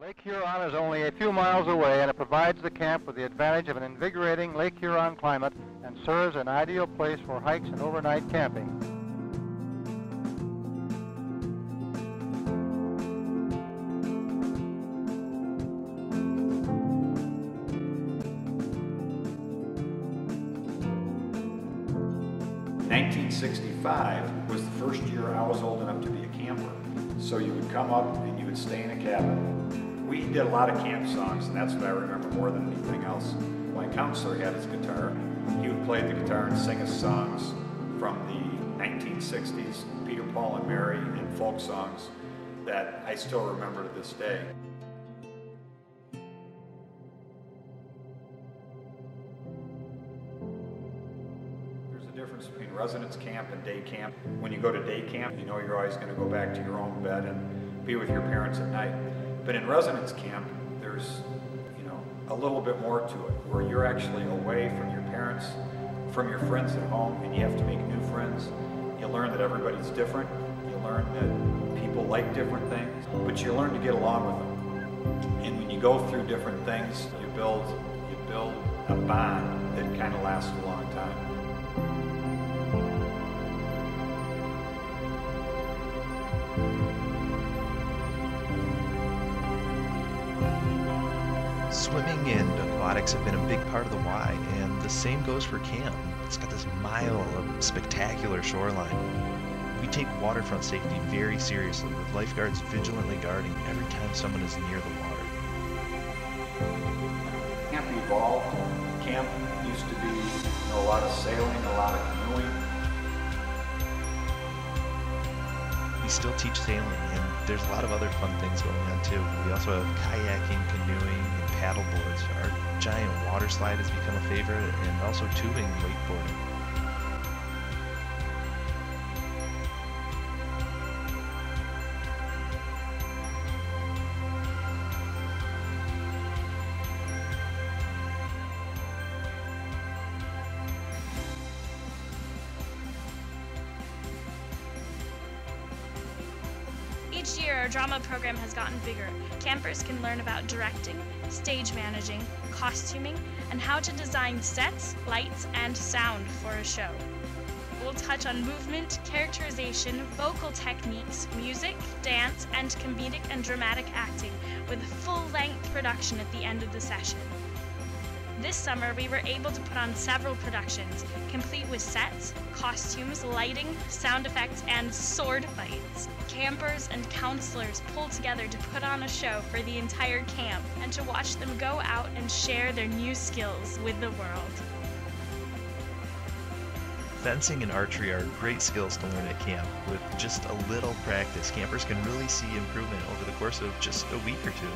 Lake Huron is only a few miles away, and it provides the camp with the advantage of an invigorating Lake Huron climate and serves an ideal place for hikes and overnight camping. In 1965 was the first year I was old enough to be a camper. So you would come up and you would stay in a cabin. We did a lot of camp songs, and that's what I remember more than anything else. My counselor had his guitar. He would play the guitar and sing us songs from the 1960s, Peter, Paul, and Mary, and folk songs that I still remember to this day. Difference between residence camp and day camp. When you go to day camp, you know you're always going to go back to your own bed and be with your parents at night. But in residence camp, there's, a little bit more to it, where you're actually away from your parents, from your friends at home, and you have to make new friends. You learn that everybody's different. You learn that people like different things, but you learn to get along with them. And when you go through different things, you build a bond that kind of lasts a long time. Swimming and aquatics have been a big part of the Y, and the same goes for camp. It's got this mile of spectacular shoreline. We take waterfront safety very seriously, with lifeguards vigilantly guarding every time someone is near the water. Camp evolved. Camp used to be a lot of sailing, a lot of canoeing. We still teach sailing, and there's a lot of other fun things going on too. We also have kayaking, canoeing, and paddle boards. Our giant water slide has become a favorite, and also tubing and wakeboarding. Each year, our drama program has gotten bigger. Campers can learn about directing, stage managing, costuming, and how to design sets, lights, and sound for a show. We'll touch on movement, characterization, vocal techniques, music, dance, and comedic and dramatic acting, with a full-length production at the end of the session. This summer, we were able to put on several productions, complete with sets, costumes, lighting, sound effects, and sword fights. Campers and counselors pull together to put on a show for the entire camp and to watch them go out and share their new skills with the world. Fencing and archery are great skills to learn at camp. With just a little practice, campers can really see improvement over the course of just a week or two.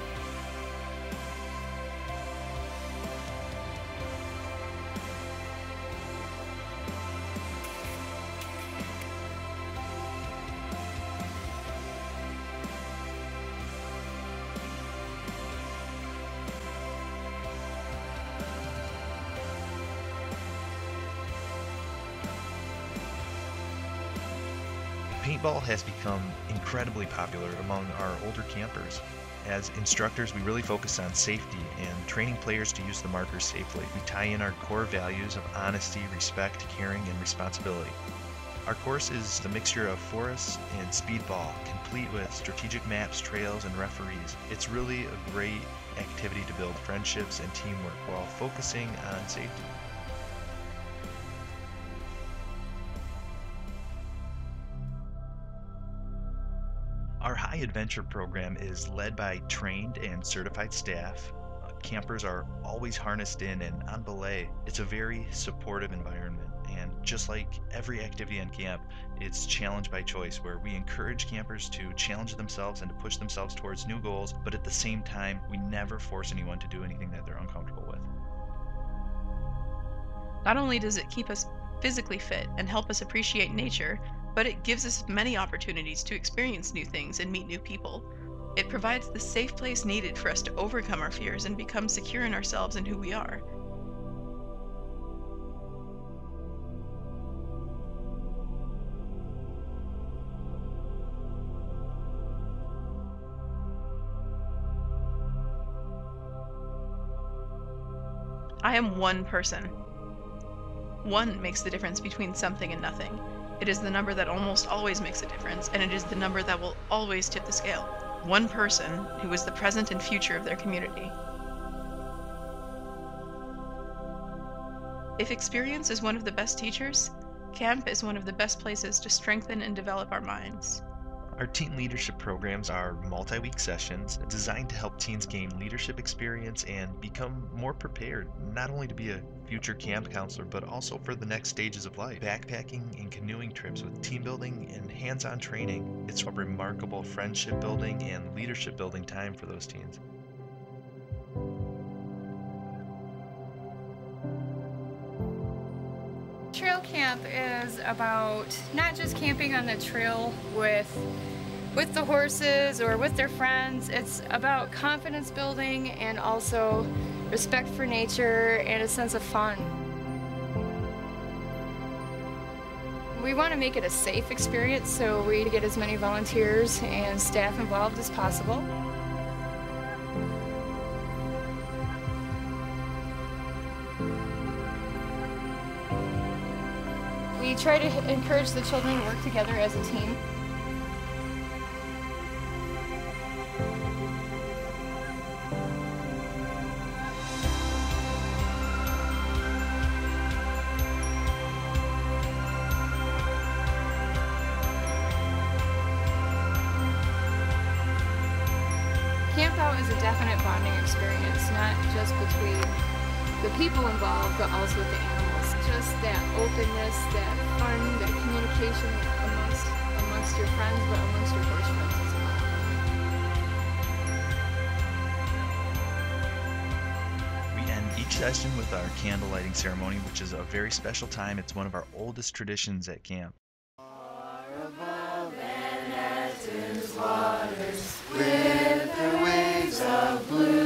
Paintball has become incredibly popular among our older campers. As instructors, we really focus on safety and training players to use the markers safely. We tie in our core values of honesty, respect, caring, and responsibility. Our course is a mixture of forest and speedball, complete with strategic maps, trails, and referees. It's really a great activity to build friendships and teamwork while focusing on safety. Our High Adventure program is led by trained and certified staff. Campers are always harnessed in and on belay. It's a very supportive environment, and just like every activity on camp, it's challenge by choice, where we encourage campers to challenge themselves and to push themselves towards new goals, but at the same time, we never force anyone to do anything that they're uncomfortable with. Not only does it keep us physically fit and help us appreciate nature, but it gives us many opportunities to experience new things and meet new people. It provides the safe place needed for us to overcome our fears and become secure in ourselves and who we are. I am one person. One makes the difference between something and nothing. It is the number that almost always makes a difference, and it is the number that will always tip the scale. One person who is the present and future of their community. If experience is one of the best teachers, camp is one of the best places to strengthen and develop our minds. Our teen leadership programs are multi-week sessions designed to help teens gain leadership experience and become more prepared, not only to be a future camp counselor, but also for the next stages of life. Backpacking and canoeing trips with team building and hands-on training. It's a remarkable friendship building and leadership building time for those teens. Trail camp is about not just camping on the trail with the horses or with their friends. It's about confidence building and also respect for nature and a sense of fun. We want to make it a safe experience, so we get as many volunteers and staff involved as possible. We try to encourage the children to work together as a team. Camp out is a definite bonding experience, not just between the people involved, but also with the animals. Just that openness, that fun, that communication amongst your friends, but amongst your horse friends as well. We end each session with our candle lighting ceremony, which is a very special time. It's one of our oldest traditions at camp. Above Manhattan's waters, with her waves of blue.